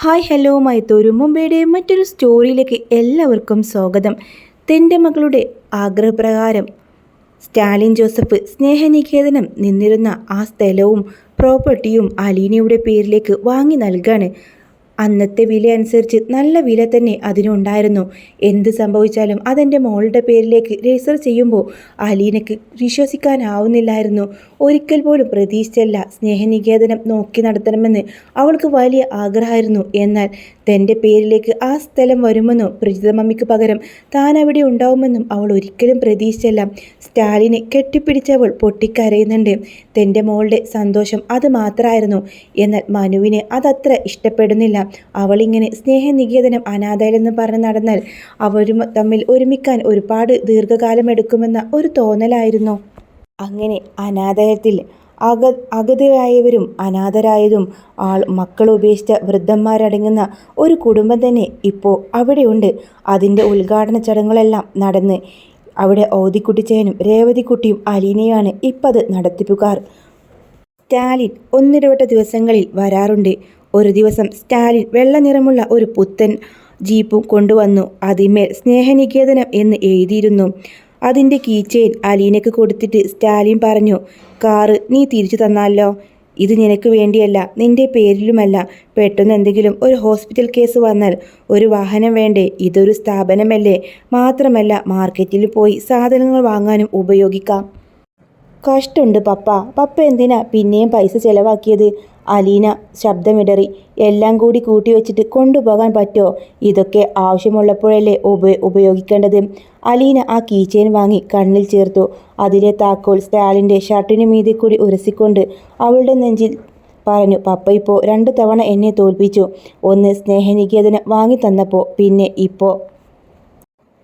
Hi hello മൈത്തൂരു മുംബൈയുടെ മറ്റൊരു സ്റ്റോറിയിലേക്ക് എല്ലാവർക്കും സ്വാഗതം. തൻ്റെ മകളുടെ ആഗ്രഹപ്രകാരം സ്റ്റാലിൻ ജോസഫ് സ്നേഹനികേതനം നിന്നിരുന്ന ആ സ്ഥലവും പ്രോപ്പർട്ടിയും അലീനയുടെ പേരിലേക്ക് വാങ്ങി നൽകാണ്. അന്നത്തെ വില അനുസരിച്ച് നല്ല വില തന്നെ അതിനുണ്ടായിരുന്നു. എന്ത് സംഭവിച്ചാലും അതെൻ്റെ മോളുടെ പേരിലേക്ക് രജിസ്റ്റർ ചെയ്യുമ്പോൾ അലീനയ്ക്ക് വിശ്വസിക്കാനാവുന്നില്ലായിരുന്നു. ഒരിക്കൽ പോലും പ്രതീക്ഷിച്ചല്ല സ്നേഹനികേതനം നോക്കി നടത്തണമെന്ന് അവൾക്ക് വലിയ ആഗ്രഹമായിരുന്നു. എന്നാൽ തൻ്റെ പേരിലേക്ക് ആ സ്ഥലം വരുമെന്നും പ്രജിത മമ്മിക്ക് പകരം താൻ അവിടെ ഉണ്ടാവുമെന്നും അവൾ ഒരിക്കലും പ്രതീക്ഷിച്ചല്ല. സ്റ്റാലിനെ കെട്ടിപ്പിടിച്ചവൾ പൊട്ടിക്കരയുന്നുണ്ട്. തൻ്റെ മോളുടെ സന്തോഷം അത് മാത്രമായിരുന്നു. എന്നാൽ മനുവിന് അതത്ര ഇഷ്ടപ്പെടുന്നില്ല. അവളിങ്ങനെ സ്നേഹനികേതനം അനാഥാലയെന്ന് പറഞ്ഞ് നടന്നാൽ അവരും തമ്മിൽ ഒരുമിക്കാൻ ഒരുപാട് ദീർഘകാലം എടുക്കുമെന്ന ഒരു തോന്നലായിരുന്നു. അങ്ങനെ അനാഥാലയത്തിൽ അഗതിയായവരും അനാഥരായതും മക്കൾ ഉപേക്ഷിച്ച വൃദ്ധന്മാരടങ്ങുന്ന ഒരു കുടുംബം തന്നെ ഇപ്പോൾ അവിടെയുണ്ട്. അതിൻ്റെ ഉദ്ഘാടന ചടങ്ങുകളെല്ലാം നടന്ന് അവിടെ ഓതിക്കുട്ടിച്ചേനും രേവതിക്കുട്ടിയും അലീനയുമാണ് ഇപ്പം അത് നടത്തിപ്പുകാർ. സ്റ്റാലിൻ ഒന്നിടവിട്ട ദിവസങ്ങളിൽ വരാറുണ്ട്. ഒരു ദിവസം സ്റ്റാലിൻ വെള്ള നിറമുള്ള ഒരു പുത്തൻ ജീപ്പും കൊണ്ടുവന്നു. അതിന്മേൽ സ്നേഹനികേതനം എന്ന് എഴുതിയിരുന്നു. അതിൻ്റെ കീ ചെയിൻ അലീനയ്ക്ക് കൊടുത്തിട്ട് സ്റ്റാലിൻ പറഞ്ഞു, കാറ് നീ തിരിച്ചു തന്നാലോ? ഇത് നിനക്ക് വേണ്ടിയല്ല, നിൻ്റെ പേരിലുമല്ല. പെട്ടെന്ന് എന്തെങ്കിലും ഒരു ഹോസ്പിറ്റൽ കേസ് വന്നാൽ ഒരു വാഹനം വേണ്ടേ? ഇതൊരു സ്ഥാപനമല്ലേ, മാത്രമല്ല മാർക്കറ്റിൽ പോയി സാധനങ്ങൾ വാങ്ങാനും ഉപയോഗിക്കാം. കഷ്ടമുണ്ട് പപ്പ എന്തിനാ പിന്നെയും പൈസ ചെലവാക്കിയത്? അലീന ശബ്ദമിടറി. എല്ലാം കൂടി കൂട്ടി വെച്ചിട്ട് കൊണ്ടുപോകാൻ പറ്റുമോ? ഇതൊക്കെ ആവശ്യമുള്ളപ്പോഴല്ലേ ഉപയോഗിക്കേണ്ടത്. അലീന ആ കീ ചെയിൻ വാങ്ങി കണ്ണിൽ ചേർത്തു. അതിലെ താക്കോൽ സ്റ്റാലിൻ്റെ ഷർട്ടിന് മീതെ കൂടി ഉരസിക്കൊണ്ട് അവളുടെ നെഞ്ചിൽ പറഞ്ഞു, പപ്പ ഇപ്പോൾ 2 തവണ എന്നെ തോൽപ്പിച്ചു. ഒന്ന് സ്നേഹനികേതനം വാങ്ങി തന്നപ്പോൾ, പിന്നെ ഇപ്പോൾ.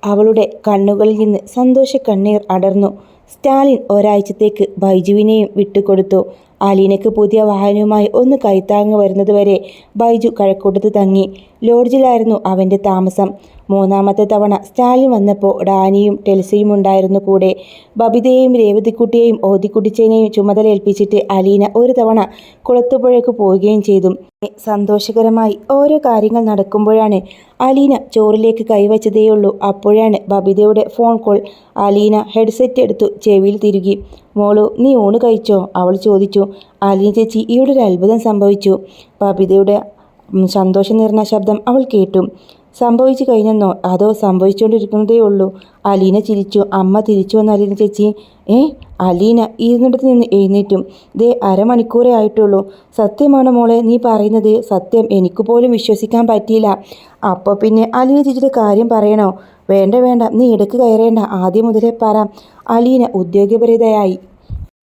അവളുടെ കണ്ണുകളിൽ നിന്ന് സന്തോഷ കണ്ണീർ അടർന്നു. സ്റ്റാലിൻ ഒരാഴ്ചത്തേക്ക് ബൈജുവിനെയും വിട്ടുകൊടുത്തു. അലീനയ്ക്ക് പുതിയ വാഹനവുമായി ഒന്ന് കൈത്താങ്ങ് വരുന്നതുവരെ ബൈജു കഴക്കൂട്ടത്ത് തങ്ങി. ലോഡ്ജിലായിരുന്നു അവൻ്റെ താമസം. 3ാമത്തെ തവണ സ്റ്റാലിൻ വന്നപ്പോൾ ഡാനിയും ടെൽസയും ഉണ്ടായിരുന്നു കൂടെ. ബബിതയെയും രേവതിക്കുട്ടിയെയും ഓതിക്കുട്ടിച്ചേനെയും ചുമതല ഏൽപ്പിച്ചിട്ട് അലീന ഒരു തവണ കുളത്തുപുഴയ്ക്ക് പോവുകയും ചെയ്തു. സന്തോഷകരമായി ഓരോ കാര്യങ്ങൾ നടക്കുമ്പോഴാണ് അലീന ചോറിലേക്ക് കൈവച്ചതേയുള്ളൂ. അപ്പോഴാണ് ബബിതയുടെ ഫോൺ കോൾ. അലീന ഹെഡ്സെറ്റ് എടുത്തു ചെവിയിൽ തിരുകി. മോളു, നീ ഊണ് കഴിച്ചോ? അവൾ ചോദിച്ചു. അലീന ചേച്ചി, ഇവിടെ ഒരു അത്ഭുതം സംഭവിച്ചു. ബബിതയുടെ സന്തോഷം നിറഞ്ഞ ശബ്ദം അവൾ കേട്ടു. സംഭവിച്ചു കഴിഞ്ഞെന്നോ? അതോ സംഭവിച്ചുകൊണ്ടിരിക്കുന്നതേ ഉള്ളൂ? അലീന ചിരിച്ചു. അമ്മ തിരിച്ചു വന്നു അലീന ചേച്ചി. അലീന ഇരുന്നിടത്ത് നിന്ന് എഴുന്നേറ്റും. ദേ 1/2 മണിക്കൂറേ ആയിട്ടുള്ളൂ. സത്യമാണ് മോളെ നീ പറയുന്നത്? സത്യം, എനിക്ക് പോലും വിശ്വസിക്കാൻ പറ്റിയില്ല. അപ്പോൾ പിന്നെ അലീന ചേച്ചിയുടെ കാര്യം പറയണോ? വേണ്ട, നീ ഇടയ്ക്ക് കയറേണ്ട, ആദ്യം മുതലേ പറ. അലീന ഉദ്യോഗപരിതയായി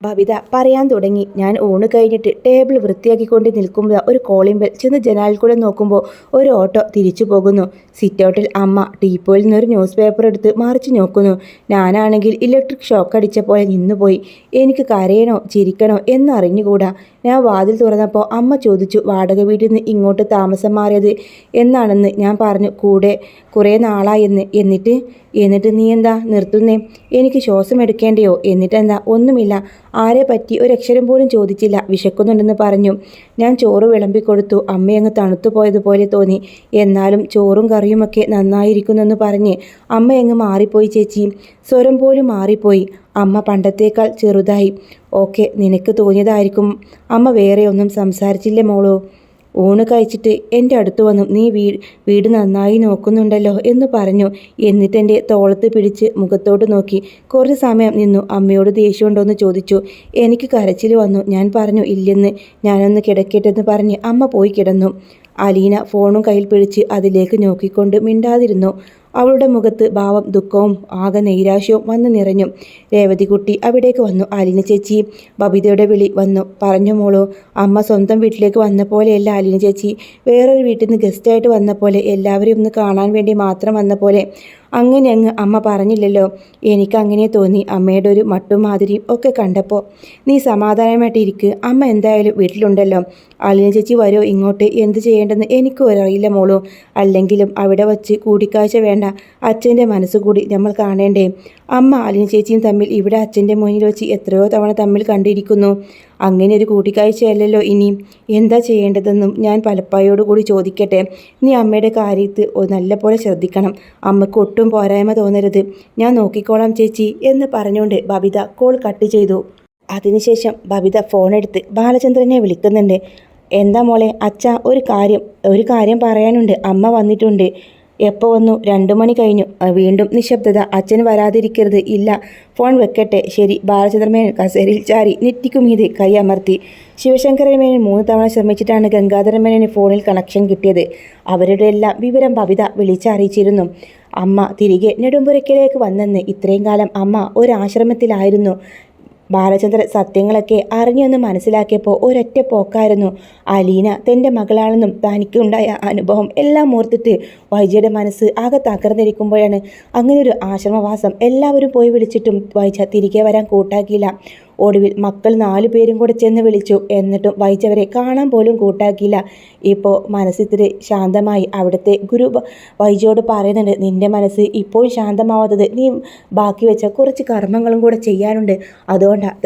ബബിത പറയാൻ തുടങ്ങി. ഞാൻ ഊണ് കഴിഞ്ഞിട്ട് ടേബിൾ വൃത്തിയാക്കിക്കൊണ്ട് നിൽക്കുമ്പോൾ ഒരു കോളിംഗ് ബെൽ. ചെന്ന് ജനാലിൽ കൂടെ നോക്കുമ്പോൾ ഒരു ഓട്ടോ തിരിച്ചു പോകുന്നു. സിറ്റൗട്ടിൽ അമ്മ ടീപ്പോയിൽ നിന്നൊരു ന്യൂസ് പേപ്പർ എടുത്ത് മറിച്ച് നോക്കുന്നു. ഞാനാണെങ്കിൽ ഇലക്ട്രിക് ഷോക്ക് അടിച്ച പോലെ നിന്നുപോയി. എനിക്ക് കരയണോ ചിരിക്കണോ എന്നറിഞ്ഞുകൂടാ. ഞാൻ വാതിൽ തുറന്നപ്പോൾ അമ്മ ചോദിച്ചു, വാടക വീട്ടിൽ നിന്ന് ഇങ്ങോട്ട് താമസം മാറിയത് എന്നാണെന്ന്. ഞാൻ പറഞ്ഞു കുറേ നാളായെന്ന്. എന്നിട്ട് നീ എന്താ നിർത്തുന്നേ? എനിക്ക് ശ്വാസം എടുക്കേണ്ടയോ? എന്നിട്ടെന്താ? ഒന്നുമില്ല. ആരെ പറ്റി ഒരക്ഷരം പോലും ചോദിച്ചില്ല. വിശക്കുന്നുണ്ടെന്ന് പറഞ്ഞു. ഞാൻ ചോറ് വിളമ്പിക്കൊടുത്തു. അമ്മയങ്ങ് തണുത്തു പോയതുപോലെ തോന്നി. എന്നാലും ചോറും കറിയുമൊക്കെ നന്നായിരിക്കുന്നെന്ന് പറഞ്ഞ് അമ്മയങ്ങ് മാറിപ്പോയി ചേച്ചി. സ്വരം പോലും മാറിപ്പോയി. അമ്മ പണ്ടത്തേക്കാൾ ചെറുതായി. ഓക്കെ, നിനക്ക് തോന്നിയതായിരിക്കും. അമ്മ വേറെ ഒന്നും സംസാരിച്ചില്ലേ മോളോ? ഊണ് കഴിച്ചിട്ട് എൻ്റെ അടുത്ത് വന്നു. നീ വീട് നന്നായി നോക്കുന്നുണ്ടല്ലോ എന്ന് പറഞ്ഞു. എന്നിട്ട് എൻ്റെ തോളത്ത് പിടിച്ച് മുഖത്തോട്ട് നോക്കി. കുറച്ച് സമയം നിന്നു. അമ്മയോട് ദേഷ്യമുണ്ടോ എന്ന് ചോദിച്ചു. എനിക്ക് കരച്ചിൽ വന്നു. ഞാൻ പറഞ്ഞു ഇല്ലെന്ന്. ഞാനൊന്ന് കിടക്കട്ടെന്ന് പറഞ്ഞ് അമ്മ പോയി കിടന്നു. അലീന ഫോണും കയ്യിൽ പിടിച്ച് അതിലേക്ക് നോക്കിക്കൊണ്ട് മിണ്ടാതിരുന്നു. അവളുടെ മുഖത്ത് ഭാവം ദുഃഖവും ആകെ നൈരാശ്യവും വന്നു നിറഞ്ഞു. രേവതിക്കുട്ടി അവിടേക്ക് വന്നു. അലീന ചേച്ചി. ബബിതയുടെ വിളി വന്നു. പറഞ്ഞു മോളൂ. അമ്മ സ്വന്തം വീട്ടിലേക്ക് വന്ന പോലെയല്ല അലീന ചേച്ചി. വേറൊരു വീട്ടിൽ നിന്ന് ഗസ്റ്റായിട്ട് വന്ന പോലെ, എല്ലാവരെയും ഒന്ന് കാണാൻ വേണ്ടി മാത്രം വന്ന പോലെ. അങ്ങനെ അങ്ങ് അമ്മ പറഞ്ഞില്ലല്ലോ. എനിക്കങ്ങനെ തോന്നി അമ്മയുടെ ഒരു മട്ടും മാതിരിയും ഒക്കെ കണ്ടപ്പോൾ. നീ സമാധാനമായിട്ടിരിക്കുക. അമ്മ എന്തായാലും വീട്ടിലുണ്ടല്ലോ. അലീന ചേച്ചി വരോ ഇങ്ങോട്ട്? എന്ത് ചെയ്യേണ്ടെന്ന് എനിക്കും അറിയില്ല മോളൂ. അല്ലെങ്കിലും അവിടെ വച്ച് കൂടിക്കാഴ്ച വേണ്ട. അച്ഛൻ്റെ മനസ്സുകൂടി നമ്മൾ കാണേണ്ടേ? അമ്മ അലീന ചേച്ചിയും തമ്മിൽ ഇവിടെ അച്ഛൻ്റെ മുന്നിൽ വെച്ച് എത്രയോ തവണ തമ്മിൽ കണ്ടിരിക്കുന്നു. അങ്ങനെ ഒരു കൂടിക്കാഴ്ചയല്ലല്ലോ ഇനി. എന്താ ചെയ്യേണ്ടതെന്നും ഞാൻ പലപ്പായോട് കൂടി ചോദിക്കട്ടെ. നീ അമ്മയുടെ കാര്യത്തിൽ നല്ലപോലെ ശ്രദ്ധിക്കണം. അമ്മയ്ക്ക് ഒട്ടും പോരായ്മ തോന്നരുത്. ഞാൻ നോക്കിക്കോളാം ചേച്ചി എന്ന് പറഞ്ഞുകൊണ്ട് ബബിത കോൾ കട്ട് ചെയ്തു. അതിനുശേഷം ബബിത ഫോണെടുത്ത് ബാലചന്ദ്രനെ വിളിക്കുന്നുണ്ട്. എന്താ മോളെ? അച്ഛ ഒരു കാര്യം പറയാനുണ്ട്. അമ്മ വന്നിട്ടുണ്ട്. എപ്പോൾ വന്നു? 2 മണി കഴിഞ്ഞു. വീണ്ടും നിശബ്ദത. അച്ഛൻ വരാതിരിക്കരുത്. ഇല്ല, ഫോൺ വെക്കട്ടെ. ശരി. ബാലചന്ദ്രമേനൻ കസേരയിൽ ചാരി നെറ്റിക്കുമീതെ കൈ അമർത്തി. ശിവശങ്കരമേനൻ 3 തവണ ശ്രമിച്ചിട്ടാണ് ഗംഗാധരമേനന് ഫോണിൽ കണക്ഷൻ കിട്ടിയത്. അവരുടെ എല്ലാം വിവരം ബബിത വിളിച്ചറിയിച്ചിരുന്നു. അമ്മ തിരികെ നെടുമ്പുരയ്ക്കലേക്ക് വന്നെന്ന്. ഇത്രയും കാലം അമ്മ ഒരു ആശ്രമത്തിലായിരുന്നു. ബാലചന്ദ്രൻ സത്യങ്ങളൊക്കെ അറിഞ്ഞൊന്ന് മനസ്സിലാക്കിയപ്പോൾ ഒരൊറ്റ പോക്കായിരുന്നു. അലീന തൻ്റെ മകളാണെന്നും തനിക്കുണ്ടായ അനുഭവം എല്ലാം ഓർത്തിട്ട് വൈജയുടെ മനസ്സ് ആകെ തകർന്നിരിക്കുമ്പോഴാണ് അങ്ങനെയൊരു ആശ്രമവാസം. എല്ലാവരും പോയി വിളിച്ചിട്ടും വൈജ തിരികെ വരാൻ കൂട്ടാക്കിയില്ല. ഒടുവിൽ മക്കൾ 4 പേരും കൂടെ ചെന്ന് വിളിച്ചു. എന്നിട്ടും വൈജ അവരെ കാണാൻ പോലും കൂട്ടാക്കിയില്ല. ഇപ്പോൾ മനസ്സിത്തിരി ശാന്തമായി. അവിടുത്തെ ഗുരു വൈജയോട് പറയുന്നുണ്ട്, നിൻ്റെ മനസ്സ് ഇപ്പോൾ ശാന്തമാവാത്തത് നീ ബാക്കി വെച്ച കുറച്ച് കർമ്മങ്ങളും കൂടെ ചെയ്യാനുണ്ട്.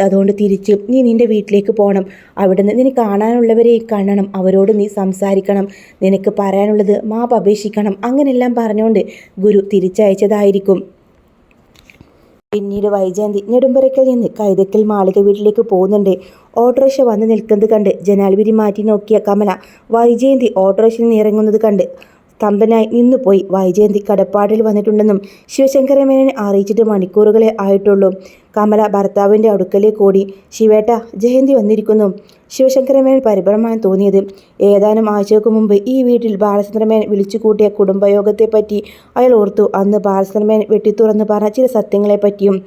അതുകൊണ്ട് തിരിച്ച് നീ നിൻ്റെ വീട്ടിലേക്ക് പോകണം. അവിടുന്ന് നിനക്ക് കാണാനുള്ളവരെ കാണണം. അവരോട് നീ സംസാരിക്കണം. നിനക്ക് പറയാനുള്ളത് മാപ്പ് അപേക്ഷിക്കണം. അങ്ങനെല്ലാം പറഞ്ഞുകൊണ്ട് ഗുരു തിരിച്ചയച്ചതായിരിക്കും. പിന്നീട് വൈജയന്തി നെടുമ്പരയ്ക്കൽ നിന്ന് കൈതക്കൽ മാളിക വീട്ടിലേക്ക് പോകുന്നുണ്ട്. ഓട്ടോറിക്ഷ വന്ന് നിൽക്കുന്നത് കണ്ട് ജനാൽവിരി മാറ്റി നോക്കിയ കമല വൈജയന്തി ഓട്ടോറിക്ഷയിൽ നിന്ന് ഇറങ്ങുന്നത് കണ്ട് സ്തംഭനായി നിന്നുപോയി. വൈജയന്തി കടപ്പാടിൽ വന്നിട്ടുണ്ടെന്നും ശിവശങ്കരമേനനെ അറിയിച്ചിട്ട് മണിക്കൂറുകളെ ആയിട്ടുള്ളൂ. കമല ഭർത്താവിൻ്റെ അടുക്കലേക്ക് ഓടി. ശിവേട്ട, ജയന്തി വന്നിരിക്കുന്നു. ശിവശങ്കരമേനൻ പരിഭ്രമമാണ് തോന്നിയത്. ഏതാനും ആഴ്ചകൾക്ക് മുമ്പ് ഈ വീട്ടിൽ ബാലചന്ദ്രമേനൻ വിളിച്ചു കൂട്ടിയ കുടുംബയോഗത്തെപ്പറ്റി അയാൾ ഓർത്തു. അന്ന് ബാലചന്ദ്രമേനൻ വെട്ടിത്തുറന്ന് പറഞ്ഞ ചില സത്യങ്ങളെപ്പറ്റിയും.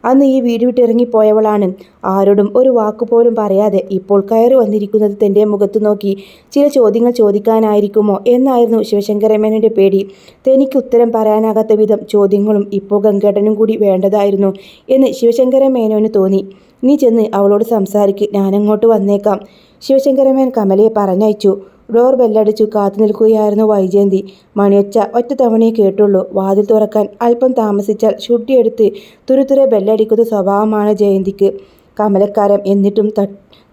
അന്ന് ഈ വീട് വിട്ടിറങ്ങിപ്പോയവളാണ്. ആരോടും ഒരു വാക്കുപോലും പറയാതെ ഇപ്പോൾ കയറി വന്നിരിക്കുന്നത് തൻ്റെ മുഖത്ത് നോക്കി ചില ചോദ്യങ്ങൾ ചോദിക്കാനായിരിക്കുമോ എന്നായിരുന്നു ശിവശങ്കരമേനൻ്റെ പേടി. തനിക്ക് ഉത്തരം പറയാനാകാത്ത വിധം ചോദ്യങ്ങളും ഇപ്പോൾ ഗംഗേട്ടനും കൂടി വേണ്ടതായിരുന്നു എന്ന് ശിവശങ്കരമേനോന് തോന്നി. നീ ചെന്ന് അവളോട് സംസാരിക്ക്, ഞാനങ്ങോട്ട് വന്നേക്കാം. ശിവശങ്കരമേനൻ കമലയെ പറഞ്ഞയച്ചു. ഡോർ ബെല്ലടിച്ചു കാത്തു നിൽക്കുകയായിരുന്നു വൈജയന്തി. മണിയൊച്ച ഒറ്റ തവണയെ കേട്ടുള്ളൂ. വാതിൽ തുറക്കാൻ അല്പം താമസിച്ചാൽ ചുട്ടിയെടുത്ത് തുരുതുരെ ബെല്ലടിക്കുന്ന സ്വഭാവമാണ് ജയന്തിക്ക്. കമലക്കാരം എന്നിട്ടും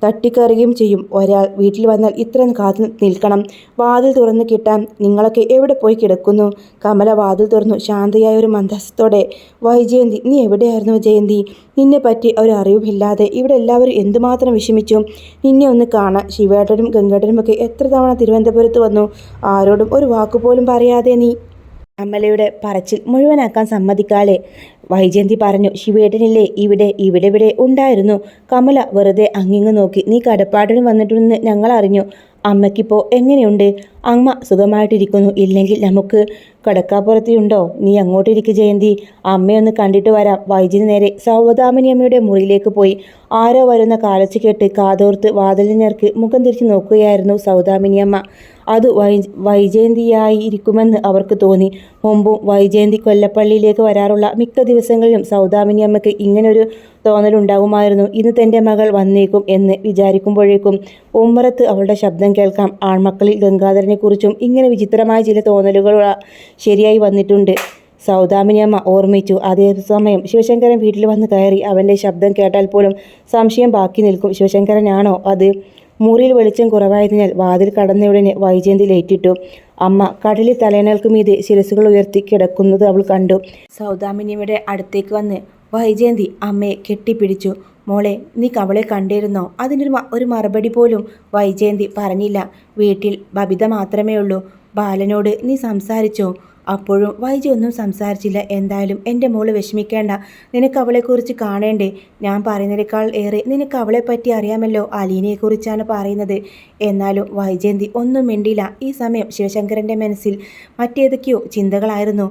തട്ടിക്കറിയുകയും ചെയ്യും. ഒരാൾ വീട്ടിൽ വന്നാൽ ഇത്ര കാത്തു നിൽക്കണം. വാതിൽ തുറന്ന് കിട്ടാൻ നിങ്ങളൊക്കെ എവിടെ പോയി കിടക്കുന്നു? കമല വാതിൽ തുറന്നു ശാന്തയായ ഒരു മന്ദസ്യത്തോടെ. വൈജയന്തി, നീ എവിടെയായിരുന്നു ജയന്തി? നിന്നെ പറ്റി ഒരു അറിവുമില്ലാതെ ഇവിടെ എല്ലാവരും എന്തുമാത്രം വിഷമിച്ചു. നിന്നെ ഒന്ന് കാണാൻ ശിവേട്ടനും ഗംഗേട്ടനുമൊക്കെ എത്ര തവണ തിരുവനന്തപുരത്ത് വന്നു. ആരോടും ഒരു വാക്കുപോലും പറയാതെ നീ. കമലയുടെ പറച്ചിൽ മുഴുവനാക്കാൻ സമ്മതിക്കാതെ വൈജയന്തി പറഞ്ഞു. ശിവേട്ടനില്ലേ ഇവിടെ ഉണ്ടായിരുന്നു. കമല വെറുതെ അങ്ങിങ്ങ് നോക്കി. നീ കടപ്പാടിന് വന്നിട്ടുണ്ടെന്ന് ഞങ്ങൾ അറിഞ്ഞു. അമ്മയ്ക്കിപ്പോൾ എങ്ങനെയുണ്ട്? അമ്മ സുഖമായിട്ടിരിക്കുന്നു. ഇല്ലെങ്കിൽ നമുക്ക് കടക്കാപ്പുറത്തിയുണ്ടോ? നീ അങ്ങോട്ടിരിക്കും ജയന്തി. അമ്മയൊന്ന് കണ്ടിട്ട് വരാം. വൈജയന്തി നേരെ സൗദാമിനി അമ്മയുടെ മുറിയിലേക്ക് പോയി. ആരോ വരുന്ന കാലച്ച് കേട്ട് കാതോർത്ത് വാതിലിന് നേർക്ക് മുഖം തിരിച്ച് നോക്കുകയായിരുന്നു സൗദാമിനി അമ്മ. അത് വൈജയന്തിയായിരിക്കുമെന്ന് അവർക്ക് തോന്നി. മുമ്പും വൈജയന്തി കൊല്ലപ്പള്ളിയിലേക്ക് വരാറുള്ള മിക്ക ദിവസങ്ങളിലും സൗദാമിനി അമ്മയ്ക്ക് ഇങ്ങനൊരു തോന്നലുണ്ടാകുമായിരുന്നു. ഇന്ന് തൻ്റെ മകൾ വന്നേക്കും എന്ന് വിചാരിക്കുമ്പോഴേക്കും ഉമ്മറത്ത് അവളുടെ ശബ്ദം കേൾക്കാം. ആൺമക്കളിൽ ഗംഗാധരനെക്കുറിച്ചും ഇങ്ങനെ വിചിത്രമായ ചില തോന്നലുകൾ ശരിയായി വന്നിട്ടുണ്ട്. സൗദാമിനി അമ്മ ഓർമ്മിച്ചു. അതേസമയം ശിവശങ്കരൻ വീട്ടിൽ വന്ന് കയറി. അവൻ്റെ ശബ്ദം കേട്ടാൽ പോലും സംശയം ബാക്കി നിൽക്കും. ശിവശങ്കരനാണോ അത്? മുറിയിൽ വെളിച്ചം കുറവായതിനാൽ വാതിൽ കടന്നയുടനെ വൈജയന്തി ലേറ്റിട്ടു. അമ്മ കടലിൽ തലേണകൾക്ക് മീതെ ശിരസുകൾ ഉയർത്തി കിടക്കുന്നത് അവൾ കണ്ടു. സൗദാമിനിയുടെ അടുത്തേക്ക് വന്ന് വൈജയന്തി അമ്മയെ കെട്ടിപ്പിടിച്ചു. മോളെ, നീ അവളെ കണ്ടിരുന്നോ? ഒരു മറുപടി പോലും വൈജയന്തി പറഞ്ഞില്ല. വീട്ടിൽ ബബിത മാത്രമേ ഉള്ളൂ. ബാലനോട് നീ സംസാരിച്ചോ? അപ്പോഴും വൈജി ഒന്നും സംസാരിച്ചില്ല. എന്തായാലും എൻ്റെ മോള് വിഷമിക്കേണ്ട. നിനക്ക് അവളെക്കുറിച്ച് കാണേണ്ടേ? ഞാൻ പറയുന്നതിനേക്കാൾ ഏറെ നിനക്ക് അവളെപ്പറ്റി അറിയാമല്ലോ. അലീനയെക്കുറിച്ചാണ് പറയുന്നത്. എന്നാലും വൈജയന്തി ഒന്നും മിണ്ടില്ല. ഈ സമയം ശിവശങ്കരൻ്റെ മനസ്സിൽ മറ്റേതൊക്കെയോ ചിന്തകളായിരുന്നു.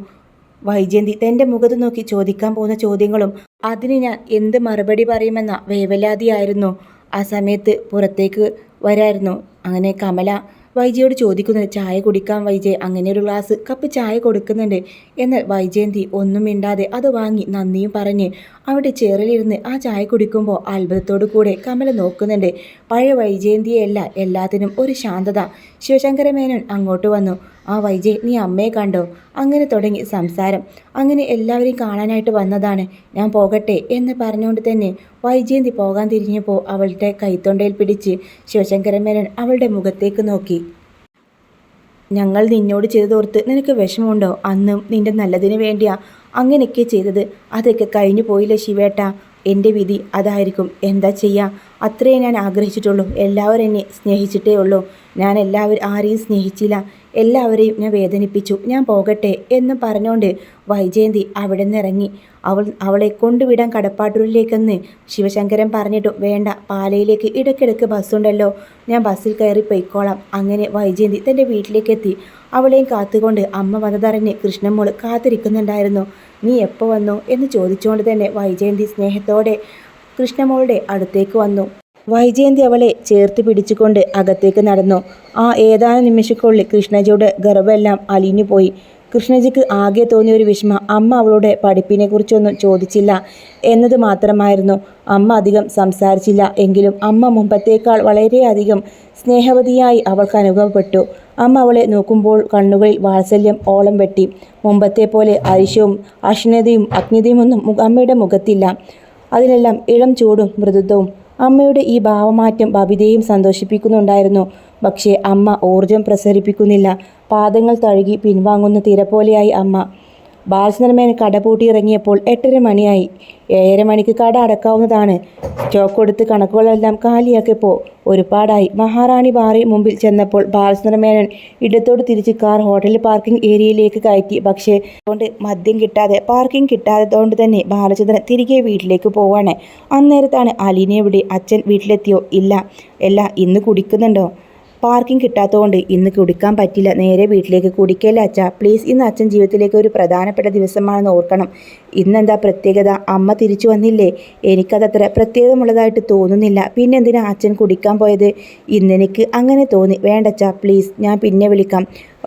വൈജയന്തി തൻ്റെ മുഖത്ത് നോക്കി ചോദിക്കാൻ പോകുന്ന ചോദ്യങ്ങളും അതിന് ഞാൻ എന്ത് മറുപടി പറയുമെന്ന വേവലാതിയായിരുന്നു. ആ സമയത്ത് പുറത്തേക്ക് വരായിരുന്നു. അങ്ങനെ കമല വൈജയോട് ചോദിക്കുന്നത്, ചായ കുടിക്കാൻ വൈജയ്? അങ്ങനെ ഒരു കപ്പ് ചായ കൊടുക്കുന്നുണ്ട്. എന്നാൽ വൈജയന്തി ഒന്നും മിണ്ടാതെ അത് വാങ്ങി നന്ദിയും പറഞ്ഞ് അവിടെ ചേറിലിരുന്ന് ആ ചായ കുടിക്കുമ്പോൾ അത്ഭുതത്തോടു കൂടെ കമല നോക്കുന്നുണ്ട്. പഴയ വൈജയന്തിയല്ല, എല്ലാത്തിനും ഒരു ശാന്തത. ശിവശങ്കര മേനോൻ അങ്ങോട്ട് വന്നു. ആ വൈജയ്, നീ അമ്മയെ കണ്ടോ? അങ്ങനെ തുടങ്ങി സംസാരം. അങ്ങനെ എല്ലാവരെയും കാണാനായിട്ട് വന്നതാണ്, ഞാൻ പോകട്ടെ എന്ന് പറഞ്ഞുകൊണ്ട് തന്നെ വൈജയന്തി പോകാൻ തിരിഞ്ഞപ്പോൾ അവളുടെ കൈത്തൊണ്ടയിൽ പിടിച്ച് ശിവശങ്കര മേനോൻ അവളുടെ മുഖത്തേക്ക് നോക്കി. ഞങ്ങൾ നിന്നോട് ചെയ്തതോർത്ത് നിനക്ക് വിഷമമുണ്ടോ? അന്നും നിന്റെ നല്ലതിന് വേണ്ടിയാ അങ്ങനെയൊക്കെ ചെയ്തത്. അതൊക്കെ കഴിഞ്ഞു പോയില്ലേ ശിവേട്ടാ. എൻ്റെ വിധി അതായിരിക്കും. എന്താ ചെയ്യുക? അത്രേ ഞാൻ ആഗ്രഹിച്ചിട്ടുള്ളൂ. എല്ലാവരും എന്നെ സ്നേഹിച്ചിട്ടേ ഉള്ളൂ. ഞാൻ ആരെയും സ്നേഹിച്ചില്ല. എല്ലാവരെയും ഞാൻ വേദനിപ്പിച്ചു. ഞാൻ പോകട്ടെ എന്ന് പറഞ്ഞുകൊണ്ട് വൈജയന്തി അവിടെ നിന്ന് ഇറങ്ങി. അവളെ കൊണ്ടുവിടാൻ കടപ്പാട്ടൂരിലേക്കെന്ന് ശിവശങ്കരൻ പറഞ്ഞിട്ടും വേണ്ട, പാലയിലേക്ക് ഇടയ്ക്കിടയ്ക്ക് ബസ്സുണ്ടല്ലോ, ഞാൻ ബസ്സിൽ കയറി പൊയ്ക്കോളാം. അങ്ങനെ വൈജയന്തി തൻ്റെ വീട്ടിലേക്കെത്തി. അവളെയും കാത്തുകൊണ്ട് അമ്മ വന്നതറിഞ്ഞ് കൃഷ്ണമോൾ കാത്തിരിക്കുന്നുണ്ടായിരുന്നു. നീ എപ്പോൾ വന്നു എന്ന് ചോദിച്ചുകൊണ്ട് തന്നെ വൈജയന്തി സ്നേഹത്തോടെ കൃഷ്ണമോളുടെ അടുത്തേക്ക് വന്നു. വൈജയന്തി അവളെ ചേർത്ത് പിടിച്ചുകൊണ്ട് അകത്തേക്ക് നടന്നു. ആ ഏതാനും നിമിഷക്കുള്ളിൽ കൃഷ്ണജിയുടെ ഗർഭമെല്ലാം അലിഞ്ഞു പോയി. കൃഷ്ണജിക്ക് ആകെ തോന്നിയൊരു വിഷമം അമ്മ അവളുടെ പഠിപ്പിനെക്കുറിച്ചൊന്നും ചോദിച്ചില്ല എന്നത് മാത്രമായിരുന്നു. അമ്മ അധികം സംസാരിച്ചില്ല എങ്കിലും അമ്മ മുമ്പത്തേക്കാൾ വളരെയധികം സ്നേഹവതിയായി അവൾക്ക് അനുഭവപ്പെട്ടു. അമ്മ അവളെ നോക്കുമ്പോൾ കണ്ണുകളിൽ വാത്സല്യം ഓളം വെട്ടി. മുമ്പത്തെ പോലെ അരിശവും അഗ്നിതയും ഒന്നും അമ്മയുടെ മുഖത്തില്ല. അതിനെല്ലാം ഇളം ചൂടും മൃദുത്വവും. അമ്മയുടെ ഈ ഭാവമാറ്റം ബബിതയെയും സന്തോഷിപ്പിക്കുന്നുണ്ടായിരുന്നു. പക്ഷേ അമ്മ ഊർജം പ്രസരിപ്പിക്കുന്നില്ല. പാദങ്ങൾ തഴുകി പിൻവാങ്ങുന്ന തിര പോലെയായി അമ്മ. ബാലചന്ദ്രമേനൻ കട പൂട്ടിയിറങ്ങിയപ്പോൾ 8:30 മണിയായി. 7:30 മണിക്ക് കട അടക്കാവുന്നതാണ്. സ്റ്റോക്ക് കൊടുത്ത് കണക്കുകളെല്ലാം കാലിയാക്കിയപ്പോൾ ഒരുപാടായി. മഹാറാണി ബാറിൽ മുമ്പിൽ ചെന്നപ്പോൾ ബാലചന്ദ്രമേനൻ ഇടത്തോട് തിരിച്ച് കാർ ഹോട്ടൽ പാർക്കിംഗ് ഏരിയയിലേക്ക് കയറ്റി. പക്ഷേ അതുകൊണ്ട് പാർക്കിംഗ് കിട്ടാത്തതുകൊണ്ട് തന്നെ ബാലചന്ദ്രൻ തിരികെ വീട്ടിലേക്ക് പോവാണ്. അന്നേരത്താണ് അലീനയുടെ അച്ഛൻ വീട്ടിലെത്തിയോ? ഇല്ല, ഇന്ന് കുടിക്കുന്നുണ്ടോ? പാർക്കിംഗ് കിട്ടാത്തതുകൊണ്ട് ഇന്ന് കുടിക്കാൻ പറ്റില്ല, നേരെ വീട്ടിലേക്ക്. കുടിക്കല്ലേ അച്ഛാ പ്ലീസ്, ഇന്ന് അച്ഛൻ ജീവിതത്തിലേക്ക് ഒരു പ്രധാനപ്പെട്ട ദിവസമാണെന്ന് ഓർക്കണം. ഇന്നെന്താ പ്രത്യേകത? അമ്മ തിരിച്ചു വന്നില്ലേ? എനിക്കതത്ര പ്രത്യേകമുള്ളതായിട്ട് തോന്നുന്നില്ല. പിന്നെന്തിനാ അച്ഛൻ കുടിക്കാൻ പോയത്? ഇന്നെനിക്ക് അങ്ങനെ തോന്നി. വേണ്ടച്ചാ പ്ലീസ്, ഞാൻ പിന്നെ വിളിക്കാം.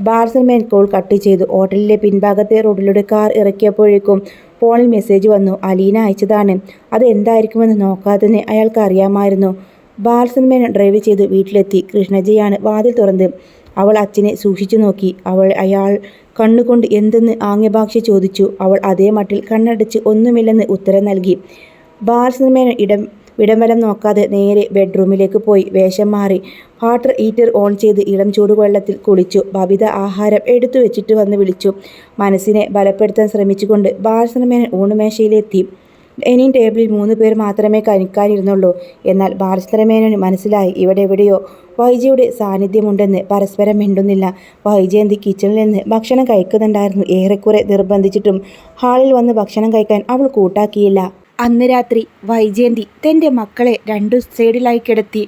ബാലചന്ദ്രൻ കോൾ കട്ട് ചെയ്തു. ഹോട്ടലിലെ പിൻഭാഗത്തെ റോഡിലൂടെ കാർ ഇറക്കിയപ്പോഴേക്കും ഫോണിൽ മെസ്സേജ് വന്നു. അലീന അയച്ചതാണ്. അത് എന്തായിരിക്കുമെന്ന് നോക്കാതെ തന്നെ അയാൾക്ക് അറിയാമായിരുന്നു. ബാലചന്ദ്രൻ ഡ്രൈവ് ചെയ്ത് വീട്ടിലെത്തി. കൃഷ്ണജയാണ് വാതിൽ തുറന്നത്. അവൾ അച്ഛനെ സൂക്ഷിച്ചു നോക്കി. അയാൾ കണ്ണുകൊണ്ട് എന്തെന്ന് ആംഗ്യഭാഷ ചോദിച്ചു. അവൾ അതേ മട്ടിൽ കണ്ണടച്ച് ഒന്നുമില്ലെന്ന് ഉത്തരം നൽകി. ബാലചന്ദ്രൻ ഇടംവലം നോക്കാതെ നേരെ ബെഡ്റൂമിലേക്ക് പോയി വേഷം മാറി വാട്ടർ ഹീറ്റർ ഓൺ ചെയ്ത് ഇളം ചൂടുവെള്ളത്തിൽ കുളിച്ചു. ബബിത ആഹാരം എടുത്തു വെച്ചിട്ട് വന്ന് വിളിച്ചു. മനസ്സിനെ ബലപ്പെടുത്താൻ ശ്രമിച്ചുകൊണ്ട് ബാലചന്ദ്രൻ ഊണുമേശയിലെത്തി. ഡൈനിങ് ടേബിളിൽ 3 പേർ മാത്രമേ കഴിക്കാനിരുന്നുള്ളൂ. എന്നാൽ ബാലചന്ദ്രമേനോന് മനസ്സിലായി ഇവിടെ എവിടെയോ വൈജയുടെ സാന്നിധ്യമുണ്ടെന്ന്. പരസ്പരം മിണ്ടുന്നില്ല. വൈജയന്തി കിച്ചണിൽ നിന്ന് ഭക്ഷണം കഴിക്കുന്നുണ്ടായിരുന്നു. ഏറെക്കുറെ നിർബന്ധിച്ചിട്ടും ഹാളിൽ വന്ന് ഭക്ഷണം കഴിക്കാൻ അവൾ കൂട്ടാക്കിയില്ല. അന്ന് രാത്രി വൈജയന്തി തൻ്റെ മക്കളെ 2 സൈഡിലായി കിടത്തി.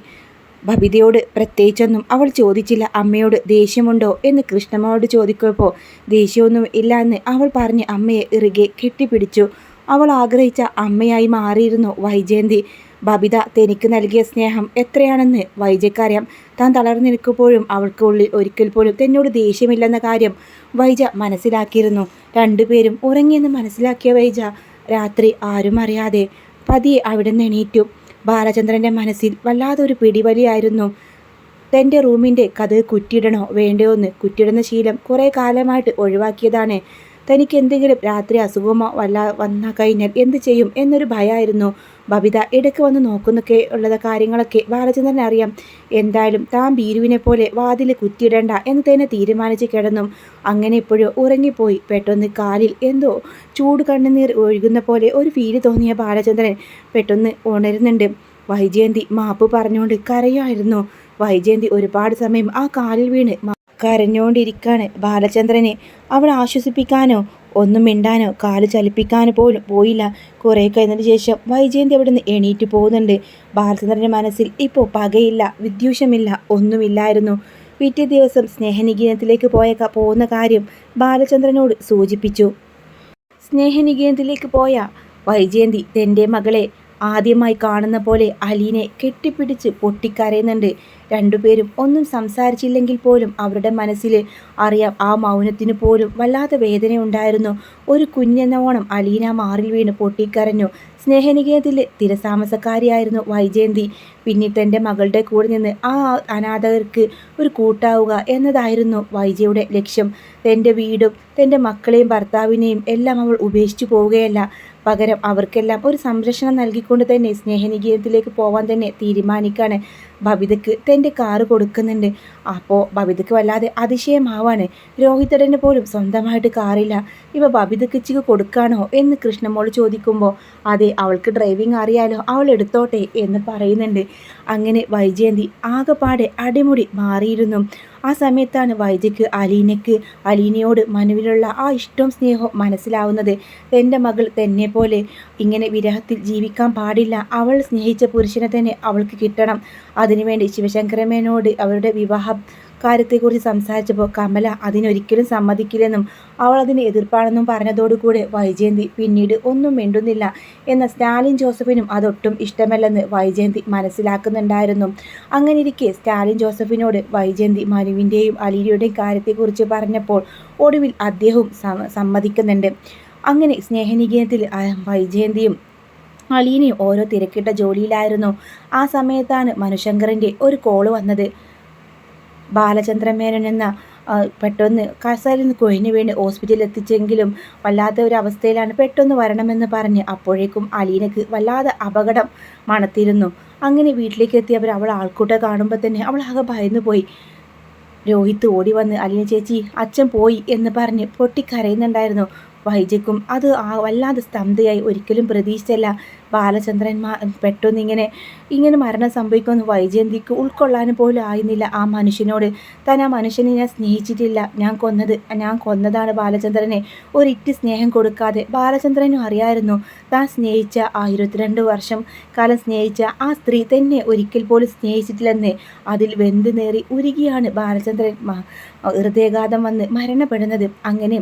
ബബിതയോട് പ്രത്യേകിച്ചൊന്നും അവൾ ചോദിച്ചില്ല. അമ്മയോട് ദേഷ്യമുണ്ടോ എന്ന് കൃഷ്ണമ്മയോട് ചോദിക്കുമ്പോൾ ദേഷ്യമൊന്നും ഇല്ല എന്ന് അവൾ പറഞ്ഞ് അമ്മയെ ഇറുകെ കെട്ടിപ്പിടിച്ചു. അവൾ ആഗ്രഹിച്ച അമ്മയായി മാറിയിരുന്നു വൈജയന്തി. ബബിത തനിക്ക് നൽകിയ സ്നേഹം എത്രയാണെന്ന് വൈജയ്ക്കറിയാം. താൻ തളർന്നിരിക്കുമ്പോഴും അവൾക്ക് ഉള്ളിൽ ഒരിക്കൽ പോലും തന്നോട് ദേഷ്യമില്ലെന്ന കാര്യം വൈജ മനസ്സിലാക്കിയിരുന്നു. 2 പേരും ഉറങ്ങിയെന്ന് മനസ്സിലാക്കിയ വൈജ രാത്രി ആരും അറിയാതെ പതിയെ അവിടെ നിന്ന് എണീറ്റു. ബാലചന്ദ്രൻ്റെ മനസ്സിൽ വല്ലാതൊരു പിടിവലിയായിരുന്നു. തൻ്റെ റൂമിൻ്റെ കതക് കുറ്റിയിടണോ വേണ്ടയോ എന്ന്. കുറ്റിയിടുന്ന ശീലം കുറേ കാലമായിട്ട് ഒഴിവാക്കിയതാണ്. തനിക്ക് എന്തെങ്കിലും രാത്രി അസുഖമോ വന്നു കഴിഞ്ഞാൽ എന്ത് ചെയ്യും എന്നൊരു ഭയമായിരുന്നു. ബബിത ഇടയ്ക്ക് വന്ന് നോക്കുന്നൊക്കെ ഉള്ള കാര്യങ്ങളൊക്കെ ബാലചന്ദ്രൻ അറിയാം. എന്തായാലും താൻ ഭീരുവിനെ പോലെ വാതിൽ കുറ്റിയിടണ്ട എന്ന് തന്നെ തീരുമാനിച്ച് കിടന്നു. അങ്ങനെ എപ്പോഴോ ഉറങ്ങിപ്പോയി. പെട്ടെന്ന് കാലിൽ എന്തോ ചൂട് കണ്ണുനീർ ഒഴുകുന്ന പോലെ ഒരു ഫീല് തോന്നിയ ബാലചന്ദ്രൻ പെട്ടെന്ന് ഉണരുന്നുണ്ട്. വൈജയന്തി മാപ്പ് പറഞ്ഞുകൊണ്ട് കരയായിരുന്നു. വൈജയന്തി ഒരുപാട് സമയം ആ കാലിൽ വീണ് കരഞ്ഞുകൊണ്ടിരിക്കുകയാണ്. ബാലചന്ദ്രനെ അവൾ ആശ്വസിപ്പിക്കാനോ ഒന്നും മിണ്ടാനോ കാല് ചലിപ്പിക്കാനോ പോലും പോയില്ല. കുറേ കഴിഞ്ഞതിന് ശേഷം വൈജയന്തി അവിടെ നിന്ന് എണീറ്റ് പോകുന്നുണ്ട്. ബാലചന്ദ്രൻ്റെ മനസ്സിൽ ഇപ്പോൾ പകയില്ല, വിദ്വേഷമില്ല, ഒന്നുമില്ലായിരുന്നു. പിറ്റേ ദിവസം സ്നേഹനികേതനത്തിലേക്ക് പോകുന്ന കാര്യം ബാലചന്ദ്രനോട് സൂചിപ്പിച്ചു. സ്നേഹനികേതനത്തിലേക്ക് പോയ വൈജയന്തി തൻ്റെ മകളെ ആദ്യമായി കാണുന്ന പോലെ അലീനെ കെട്ടിപ്പിടിച്ച് പൊട്ടിക്കരയുന്നുണ്ട്. രണ്ടുപേരും ഒന്നും സംസാരിച്ചില്ലെങ്കിൽ പോലും അവരുടെ മനസ്സിൽ അറിയാം ആ മൗനത്തിന് പോലും വല്ലാത്ത വേദനയുണ്ടായിരുന്നു. ഒരു കുഞ്ഞെന്നവോണം അലീന മാറിൽ വീണ് പൊട്ടിക്കരഞ്ഞു. സ്നേഹനികേതത്തിലെ സ്ഥിരതാമസക്കാരിയായിരുന്നു വൈജയന്തി. പിന്നീട് തൻ്റെ മകളുടെ കൂടെ നിന്ന് ആ അനാഥർക്ക് ഒരു കൂട്ടാവുക എന്നതായിരുന്നു വൈജയുടെ ലക്ഷ്യം. തൻ്റെ വീടും തൻ്റെ മക്കളെയും ഭർത്താവിനെയും എല്ലാം അവൾ ഉപേക്ഷിച്ചു പോവുകയല്ല, പകരം അവർക്കെല്ലാം ഒരു സംരക്ഷണം നൽകിക്കൊണ്ട് തന്നെ സ്നേഹനികേതത്തിലേക്ക് പോവാൻ തന്നെ തീരുമാനിക്കാണ്. ബബിതയ്ക്ക് തൻ്റെ കാറ് കൊടുക്കുന്നുണ്ട്. അപ്പോൾ ബബിതയ്ക്ക് വല്ലാതെ അതിശയമാവാണ്. രോഹിതടന് പോലും സ്വന്തമായിട്ട് കാറില്ല, ഇവ ബബിതയ്ക്ക് കൊടുക്കാണോ എന്ന് കൃഷ്ണമോൾ ചോദിക്കുമ്പോൾ അതെ, അവൾക്ക് ഡ്രൈവിംഗ് അറിയാലോ, അവൾ എടുത്തോട്ടെ എന്ന് പറയുന്നുണ്ട്. അങ്ങനെ വൈജയന്തി ആകെപ്പാടെ അടിമുടി മാറിയിരുന്നു. ആ സമയത്താണ് വൈജയ്ക്ക് അലീനയോട് മനുവിലുള്ള ആ ഇഷ്ടവും സ്നേഹവും മനസ്സിലാവുന്നത്. തൻ്റെ മകൾ തന്നെ പോലെ ഇങ്ങനെ വിരഹത്തിൽ ജീവിക്കാൻ പാടില്ല, അവൾ സ്നേഹിച്ച പുരുഷനെ തന്നെ അവൾക്ക് കിട്ടണം. അതിനുവേണ്ടി ശിവശങ്കരമേനോട് അവരുടെ വിവാഹ കാര്യത്തെക്കുറിച്ച് സംസാരിച്ചപ്പോൾ കമല അതിനൊരിക്കലും സമ്മതിക്കില്ലെന്നും അവൾ അതിന് എതിർപ്പാണെന്നും പറഞ്ഞതോടുകൂടെ വൈജയന്തി പിന്നീട് ഒന്നും മിണ്ടുന്നില്ല. എന്നാൽ സ്റ്റാലിൻ ജോസഫിനും അതൊട്ടും ഇഷ്ടമല്ലെന്ന് വൈജയന്തി മനസ്സിലാക്കുന്നുണ്ടായിരുന്നു. അങ്ങനെയിരിക്കെ സ്റ്റാലിൻ ജോസഫിനോട് വൈജയന്തി മനുവിൻ്റെയും അലീനയുടെയും കാര്യത്തെക്കുറിച്ച് പറഞ്ഞപ്പോൾ ഒടുവിൽ അദ്ദേഹവും സമ്മതിക്കുന്നുണ്ട്. അങ്ങനെ സ്നേഹനികേതത്തിൽ വൈജയന്തിയും അലീനയും ഓരോ തിരക്കിട്ട ജോലിയിലായിരുന്നു. ആ സമയത്താണ് മനുശങ്കറിൻ്റെ ഒരു കോള് വന്നത്. ബാലചന്ദ്രമേനോൻ എന്ന പെട്ടെന്ന് കസേരയിൽ നിന്ന് കൊഴിഞ്ഞു വീണ് ഹോസ്പിറ്റലിൽ എത്തിച്ചെങ്കിലും വല്ലാത്ത ഒരു അവസ്ഥയിലാണ്, പെട്ടെന്ന് വരണമെന്ന് പറഞ്ഞ്. അപ്പോഴേക്കും അലീനക്ക് വല്ലാതെ അപകടം മണത്തിരുന്നു. അങ്ങനെ വീട്ടിലേക്ക് എത്തിയവർ അവൾ ആൾക്കൂട്ടം കാണുമ്പോൾ തന്നെ അവൾ ആകെ ഭയന്നു പോയി. രോഹിത് ഓടി വന്ന് അലീന ചേച്ചി അച്ഛൻ പോയി എന്ന് പറഞ്ഞ് പൊട്ടിക്കരയുന്നുണ്ടായിരുന്നു. വൈജയ്ക്കും അത് വല്ലാതെ സ്തബ്ധയായി. ഒരിക്കലും പ്രതീക്ഷിച്ചല്ല ബാലചന്ദ്രന്മാർ പെട്ടെന്ന് ഇങ്ങനെ മരണം സംഭവിക്കുമെന്ന് വൈജയന്തിക്ക് ഉൾക്കൊള്ളാനും പോലും ആയിരുന്നില്ല. ആ മനുഷ്യനോട് താൻ ആ മനുഷ്യനെ ഞാൻ സ്നേഹിച്ചിട്ടില്ല, ഞാൻ കൊന്നതാണ് ബാലചന്ദ്രനെ. ഒരിറ്റ് സ്നേഹം കൊടുക്കാതെ. ബാലചന്ദ്രനും അറിയായിരുന്നു താൻ സ്നേഹിച്ച ആ 22 വർഷം കാലം സ്നേഹിച്ച ആ സ്ത്രീ തന്നെ ഒരിക്കൽ പോലും സ്നേഹിച്ചിട്ടില്ലെന്ന്. അതിൽ വെന്ത് നേറി ഉരുകിയാണ് ബാലചന്ദ്രൻ ഹൃദയാഘാതം വന്ന് മരണപ്പെടുന്നത്. അങ്ങനെ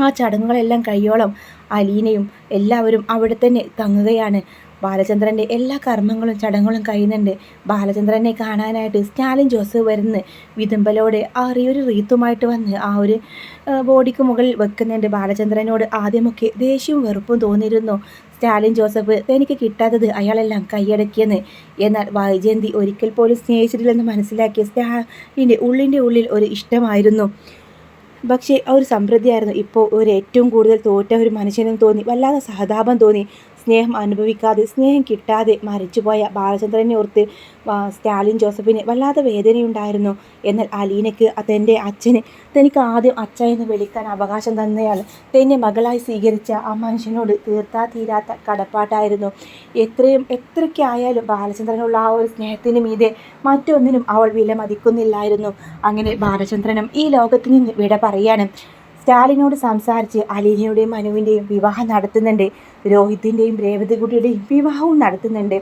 ആ ചടങ്ങുകളെല്ലാം കഴിയോളം അലീനയും എല്ലാവരും അവിടെ തന്നെ തങ്ങുകയാണ്. ബാലചന്ദ്രൻ്റെ എല്ലാ കർമ്മങ്ങളും ചടങ്ങുകളും കഴിയുന്നുണ്ട്. ബാലചന്ദ്രനെ കാണാനായിട്ട് സ്റ്റാലിൻ ജോസഫ് വരുന്ന വിതുമ്പലോടെ ഒരു റീത്തുമായിട്ട് വന്ന് ആ ഒരു ബോഡിക്ക് മുകളിൽ വെക്കുന്നുണ്ട്. ബാലചന്ദ്രനോട് ആദ്യമൊക്കെ ദേഷ്യവും വെറുപ്പും തോന്നിയിരുന്നു സ്റ്റാലിൻ ജോസഫ്, തനിക്ക് കിട്ടാത്തത് അയാളെല്ലാം കൈയടക്കിയെന്ന്. എന്നാൽ വൈജയന്തി ഒരിക്കൽ പോലും സ്നേഹിച്ചിട്ടില്ലെന്ന് മനസ്സിലാക്കിയ സ്റ്റാലിൻ്റെ ഉള്ളിൽ ഒരു ഇഷ്ടമായിരുന്നു. പക്ഷേ ആ ഒരു സമൃദ്ധിയായിരുന്നു ഇപ്പോൾ ഏറ്റവും കൂടുതൽ തോറ്റ ഒരു മനുഷ്യനും തോന്നി. വല്ലാതെ സഹതാപം തോന്നി. സ്നേഹം അനുഭവിക്കാതെ, സ്നേഹം കിട്ടാതെ മരിച്ചുപോയ ബാലചന്ദ്രനെ ഓർത്ത് സ്റ്റാലിൻ ജോസഫിന് വല്ലാതെ വേദനയുണ്ടായിരുന്നു. എന്നാൽ അലീനയ്ക്ക് തൻ്റെ അച്ഛന് തനിക്ക് ആദ്യം അച്ഛ എന്ന് വിളിക്കാൻ അവകാശം തന്നയാൾ തന്നെ മകളായി സ്വീകരിച്ച ആ മനുഷ്യനോട് തീരാത്ത കടപ്പാട്ടായിരുന്നു. എത്രയ്ക്കായാലും ബാലചന്ദ്രനുള്ള ആ ഒരു സ്നേഹത്തിന് മീതെ മറ്റൊന്നിനും അവൾ വിലമതിക്കുന്നില്ലായിരുന്നു. അങ്ങനെ ബാലചന്ദ്രനും ഈ ലോകത്തിൽ നിന്ന് വിട പറയാണ്. സ്റ്റാലിനോട് സംസാരിച്ച് അലീനയുടെയും മനുവിൻ്റെയും വിവാഹം നടത്തുന്നുണ്ട്. രോഹിത്തിൻ്റെയും രേവതികുട്ടിയുടെയും വിവാഹവും നടത്തുന്നുണ്ട്.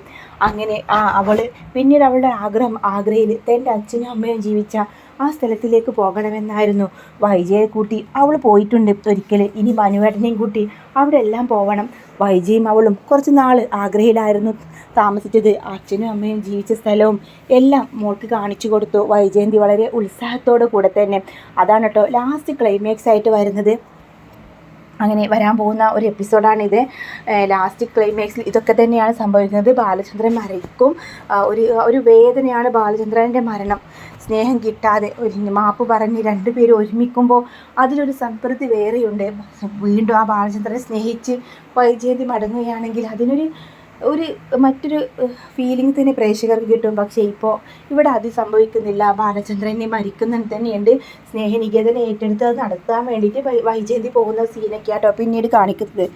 അങ്ങനെ അവൾ പിന്നീട് അവളുടെ ആഗ്രഹം ആഗ്രയിൽ തൻ്റെ അച്ഛനും അമ്മയും ജീവിച്ച ആ സ്ഥലത്തിലേക്ക് പോകണമെന്നായിരുന്നു. വൈജയെ കൂട്ടി അവൾ പോയിട്ടുണ്ട് ഒരിക്കൽ. ഇനി മനുവേട്ടനെയും കൂട്ടി അവിടെ എല്ലാം പോകണം. വൈജയും അവളും കുറച്ച് നാൾ ആഗ്രയിലായിരുന്നു താമസിച്ചത്. അച്ഛനും അമ്മയും ജീവിച്ച സ്ഥലവും എല്ലാം മോൾക്ക് കാണിച്ചു കൊടുത്തു വൈജയന്തി വളരെ ഉത്സാഹത്തോടു കൂടെ തന്നെ. അതാണ് കേട്ടോ ലാസ്റ്റ് ക്ലൈമാക്സ് ആയിട്ട് വരുന്നത്. അങ്ങനെ വരാൻ പോകുന്ന ഒരു എപ്പിസോഡാണിത്. ലാസ്റ്റ് ക്ലൈമാക്സിൽ ഇതൊക്കെ തന്നെയാണ് സംഭവിക്കുന്നത്. ബാലചന്ദ്രൻ മരിക്കും. ഒരു വേദനയാണ് ബാലചന്ദ്രൻ്റെ മരണം. സ്നേഹം കിട്ടാതെ മാപ്പ് പറഞ്ഞ് രണ്ടുപേരും ഒരുമിക്കുമ്പോൾ അതിലൊരു സംതൃപ്തി വേറെയുണ്ട്. വീണ്ടും ആ ബാലചന്ദ്രനെ സ്നേഹിച്ച് വൈജയന്തി മടങ്ങുകയാണെങ്കിൽ മറ്റൊരു ഫീലിംഗ് തന്നെ പ്രേക്ഷകർക്ക് കിട്ടും. പക്ഷേ ഇപ്പോൾ ഇവിടെ അത് സംഭവിക്കുന്നില്ല. ബാലചന്ദ്രനെ മരിക്കുന്നത് തന്നെയുണ്ട്. സ്നേഹനികേതനെ ഏറ്റെടുത്ത് അത് നടത്താൻ വേണ്ടിയിട്ട് വൈജയന്തി പോകുന്ന സീനൊക്കെയാട്ടോ പിന്നീട് കാണിക്കുന്നത്.